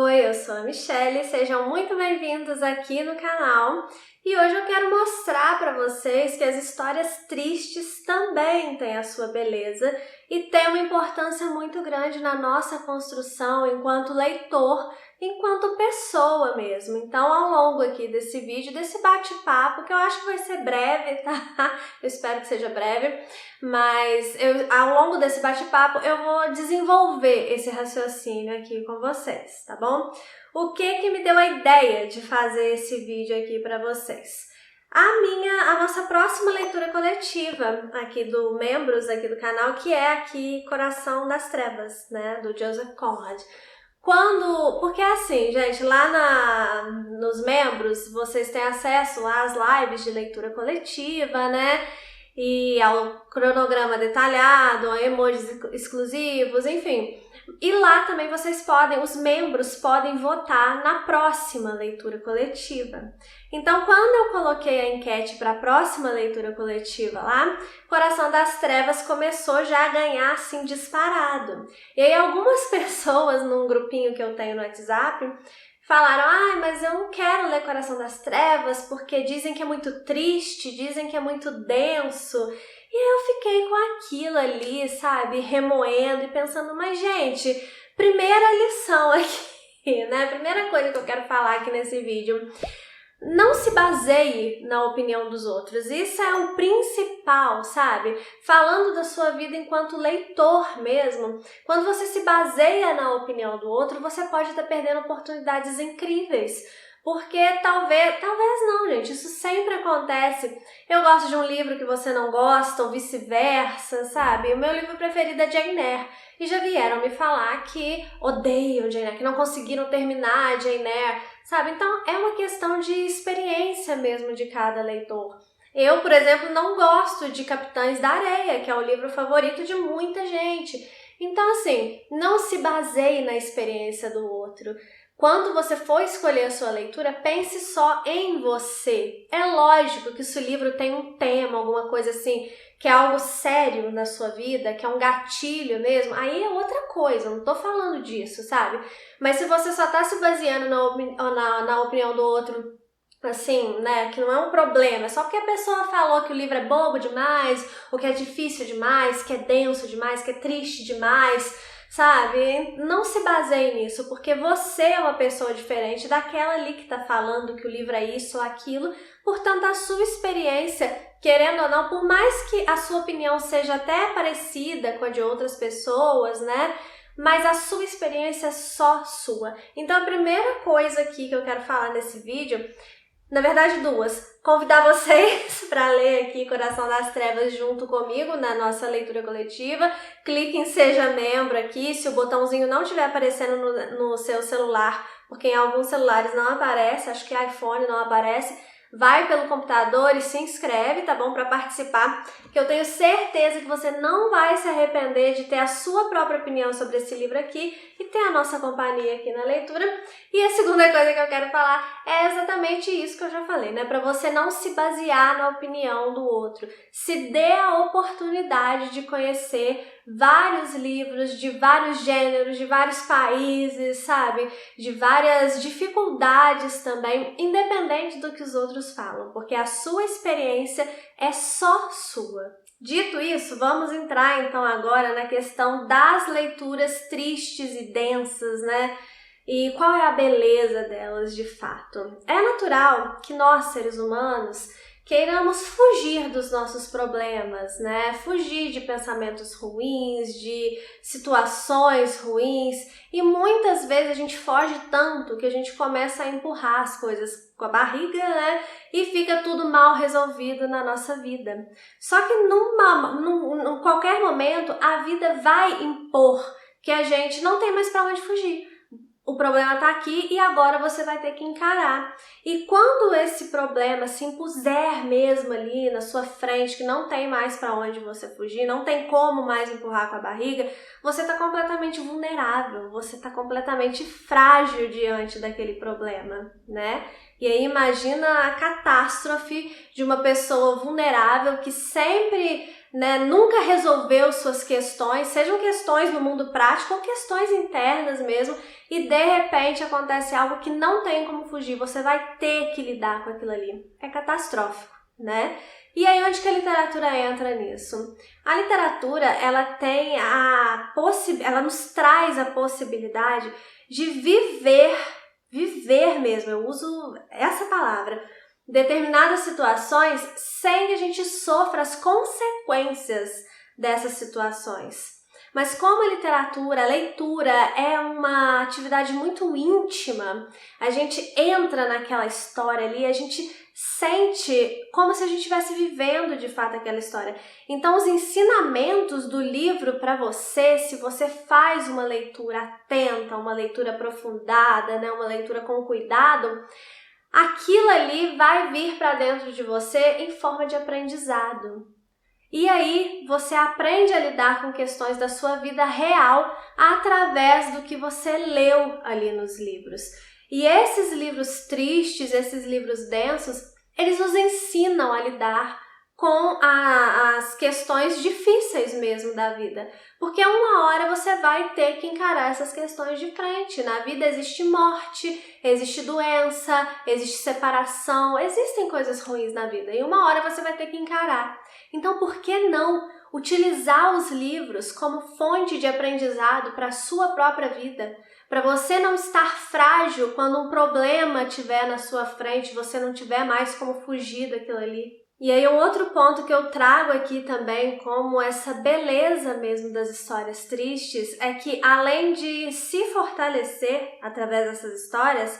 Oi, eu sou a Michelle, sejam muito bem-vindos aqui no canal e hoje eu quero mostrar para vocês que as histórias tristes também têm a sua beleza e têm uma importância muito grande na nossa construção enquanto leitor, enquanto pessoa mesmo. Então, ao longo aqui desse vídeo, desse bate-papo, que eu acho que vai ser breve, tá? Eu espero que seja breve, mas ao longo desse bate-papo eu vou desenvolver esse raciocínio aqui com vocês, tá bom? O que me deu a ideia de fazer esse vídeo aqui para vocês? A nossa próxima leitura coletiva aqui do membros aqui do canal, que é aqui Coração das Trevas, né, do Joseph Conrad. Porque assim, gente, lá nos membros vocês têm acesso às lives de leitura coletiva, né? E ao cronograma detalhado, a emojis exclusivos, enfim. E lá também os membros podem votar na próxima leitura coletiva. Então, quando eu coloquei a enquete para a próxima leitura coletiva lá, Coração das Trevas começou já a ganhar assim disparado. E aí algumas pessoas num grupinho que eu tenho no WhatsApp falaram, mas eu não quero ler Coração das Trevas porque dizem que é muito triste, dizem que é muito denso. E aí eu fiquei com aquilo ali, sabe, remoendo e pensando, mas gente, primeira lição aqui, né, primeira coisa que eu quero falar aqui nesse vídeo, não se baseie na opinião dos outros, isso é o principal, sabe? Falando da sua vida enquanto leitor mesmo, quando você se baseia na opinião do outro, você pode estar perdendo oportunidades incríveis. Porque talvez não, gente, isso sempre acontece. Eu gosto de um livro que você não gosta, ou vice-versa, sabe? O meu livro preferido é Jane Eyre. E já vieram me falar que odeiam Jane Eyre, que não conseguiram terminar Jane Eyre, sabe? Então é uma questão de experiência mesmo de cada leitor. Eu, por exemplo, não gosto de Capitães da Areia, que é o livro favorito de muita gente. Então, assim, não se baseie na experiência do outro. Quando você for escolher a sua leitura, pense só em você. É lógico que se o livro tem um tema, alguma coisa assim, que é algo sério na sua vida, que é um gatilho mesmo, aí é outra coisa, eu não tô falando disso, sabe? Mas se você só tá se baseando na opinião do outro, assim, né, que não é um problema, é só porque a pessoa falou que o livro é bobo demais, ou que é difícil demais, que é denso demais, que é triste demais, sabe? Não se baseie nisso, porque você é uma pessoa diferente daquela ali que tá falando que o livro é isso ou aquilo, portanto a sua experiência, querendo ou não, por mais que a sua opinião seja até parecida com a de outras pessoas, né? Mas a sua experiência é só sua. Então a primeira coisa aqui que eu quero falar nesse vídeo, na verdade duas, convidar vocês para ler aqui Coração das Trevas junto comigo na nossa leitura coletiva. Clique em Seja Membro aqui, se o botãozinho não estiver aparecendo no seu celular, porque em alguns celulares não aparece, acho que iPhone não aparece, vai pelo computador e se inscreve, tá bom? Para participar, que eu tenho certeza que você não vai se arrepender de ter a sua própria opinião sobre esse livro aqui e ter a nossa companhia aqui na leitura. E a segunda coisa que eu quero falar é exatamente isso que eu já falei, né? Para você não se basear na opinião do outro. Se dê a oportunidade de conhecer vários livros de vários gêneros, de vários países, sabe? De várias dificuldades também, independente do que os outros falam, porque a sua experiência é só sua. Dito isso, vamos entrar então agora na questão das leituras tristes e densas, né? E qual é a beleza delas de fato? É natural que nós, seres humanos, queiramos fugir dos nossos problemas, né? Fugir de pensamentos ruins, de situações ruins, e muitas vezes a gente foge tanto que a gente começa a empurrar as coisas com a barriga, né? E fica tudo mal resolvido na nossa vida. Só que num qualquer momento a vida vai impor que a gente não tem mais para onde fugir. O problema tá aqui e agora você vai ter que encarar. E quando esse problema se impuser mesmo ali na sua frente, que não tem mais para onde você fugir, não tem como mais empurrar com a barriga, você tá completamente vulnerável, você tá completamente frágil diante daquele problema, né? E aí imagina a catástrofe de uma pessoa vulnerável que sempre, né, nunca resolveu suas questões, sejam questões no mundo prático ou questões internas mesmo, e de repente acontece algo que não tem como fugir, você vai ter que lidar com aquilo ali. É catastrófico, né? E aí onde que a literatura entra nisso? A literatura, ela nos traz a possibilidade de viver mesmo, eu uso essa palavra, determinadas situações sem que a gente sofra as consequências dessas situações. Mas como a literatura, a leitura é uma atividade muito íntima, a gente entra naquela história ali, a gente sente como se a gente estivesse vivendo de fato aquela história. Então os ensinamentos do livro para você, se você faz uma leitura atenta, uma leitura aprofundada, né, uma leitura com cuidado, aquilo ali vai vir para dentro de você em forma de aprendizado. E aí você aprende a lidar com questões da sua vida real através do que você leu ali nos livros. E esses livros tristes, esses livros densos, eles nos ensinam a lidar com as questões difíceis mesmo da vida. Porque uma hora você vai ter que encarar essas questões de frente. Na vida existe morte, existe doença, existe separação, existem coisas ruins na vida. E uma hora você vai ter que encarar. Então, por que não utilizar os livros como fonte de aprendizado para a sua própria vida? Para você não estar frágil quando um problema estiver na sua frente, você não tiver mais como fugir daquilo ali. E aí um outro ponto que eu trago aqui também como essa beleza mesmo das histórias tristes é que além de se fortalecer através dessas histórias,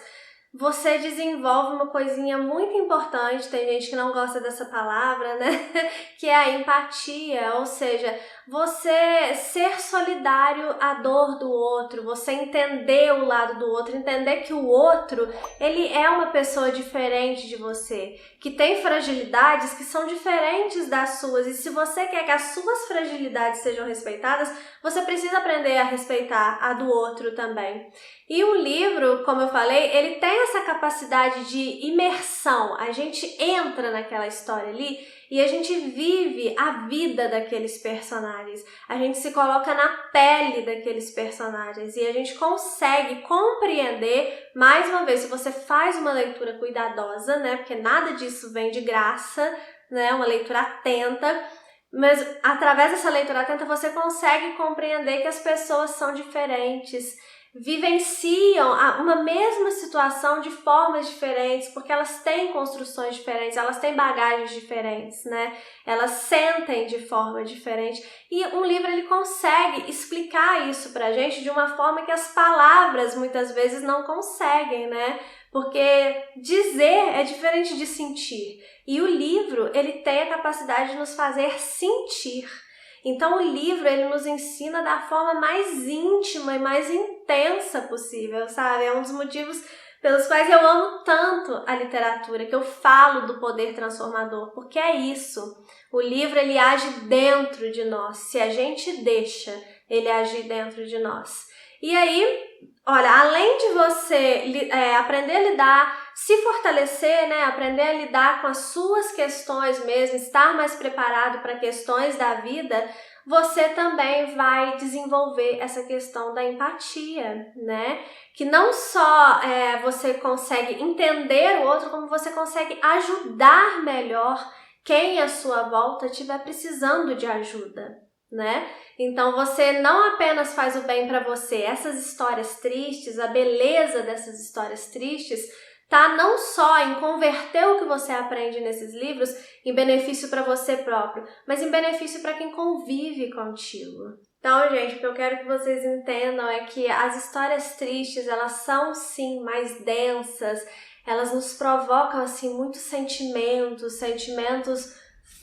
você desenvolve uma coisinha muito importante, tem gente que não gosta dessa palavra, né? Que é a empatia, ou seja, você ser solidário à dor do outro, você entender o lado do outro, entender que o outro, ele é uma pessoa diferente de você, que tem fragilidades que são diferentes das suas, e se você quer que as suas fragilidades sejam respeitadas, você precisa aprender a respeitar a do outro também. E o livro, como eu falei, ele tem essa capacidade de imersão. A gente entra naquela história ali e a gente vive a vida daqueles personagens. A gente se coloca na pele daqueles personagens e a gente consegue compreender, mais uma vez, se você faz uma leitura cuidadosa, né? Porque nada disso vem de graça, né? Uma leitura atenta. Mas através dessa leitura atenta você consegue compreender que as pessoas são diferentes, vivenciam uma mesma situação de formas diferentes, porque elas têm construções diferentes, elas têm bagagens diferentes, né? Elas sentem de forma diferente. E um livro ele consegue explicar isso pra gente de uma forma que as palavras muitas vezes não conseguem, né? Porque dizer é diferente de sentir. E o livro, ele tem a capacidade de nos fazer sentir. Então o livro, ele nos ensina da forma mais íntima e mais intensa possível, sabe? É um dos motivos pelos quais eu amo tanto a literatura, que eu falo do poder transformador, porque é isso. O livro, ele age dentro de nós, se a gente deixa ele agir dentro de nós. E aí, olha, além de você aprender a lidar, se fortalecer, né, aprender a lidar com as suas questões mesmo, estar mais preparado para questões da vida, você também vai desenvolver essa questão da empatia, né? Que não só você consegue entender o outro, como você consegue ajudar melhor quem à sua volta estiver precisando de ajuda, né? Então você não apenas faz o bem para você, essas histórias tristes, a beleza dessas histórias tristes tá não só em converter o que você aprende nesses livros em benefício para você próprio, mas em benefício para quem convive contigo. Então, gente, o que eu quero que vocês entendam é que as histórias tristes, elas são sim mais densas, elas nos provocam assim muitos sentimentos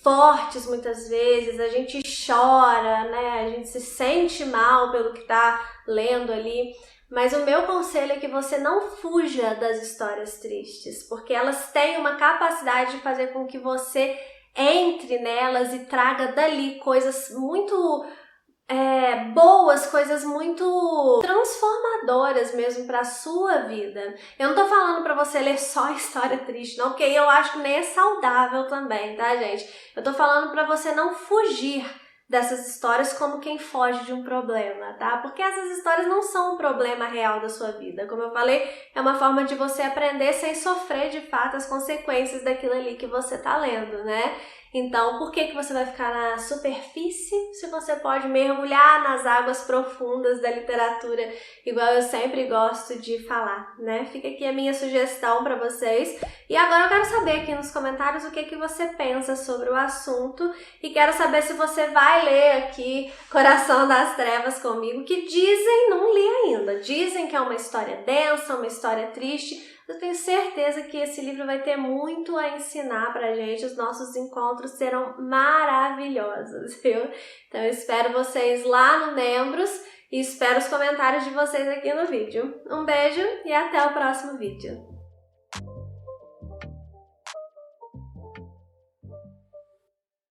fortes muitas vezes, a gente chora, né? A gente se sente mal pelo que está lendo ali. Mas o meu conselho é que você não fuja das histórias tristes, porque elas têm uma capacidade de fazer com que você entre nelas e traga dali coisas muito boas, coisas muito transformadoras transformadoras mesmo para a sua vida. Eu não tô falando para você ler só história triste, não, porque eu acho que nem é saudável também, tá, gente? Eu tô falando para você não fugir dessas histórias como quem foge de um problema, tá? Porque essas histórias não são um problema real da sua vida. Como eu falei, é uma forma de você aprender sem sofrer de fato as consequências daquilo ali que você tá lendo, né? Então, por que você vai ficar na superfície se você pode mergulhar nas águas profundas da literatura, igual eu sempre gosto de falar, né? Fica aqui a minha sugestão para vocês. E agora eu quero saber aqui nos comentários o que você pensa sobre o assunto e quero saber se você vai ler aqui Coração das Trevas comigo, que dizem, não li ainda, dizem que é uma história densa, uma história triste. Eu tenho certeza que esse livro vai ter muito a ensinar pra gente, os nossos encontros serão maravilhosos, viu? Então eu espero vocês lá no Membros e espero os comentários de vocês aqui no vídeo. Um beijo e até o próximo vídeo.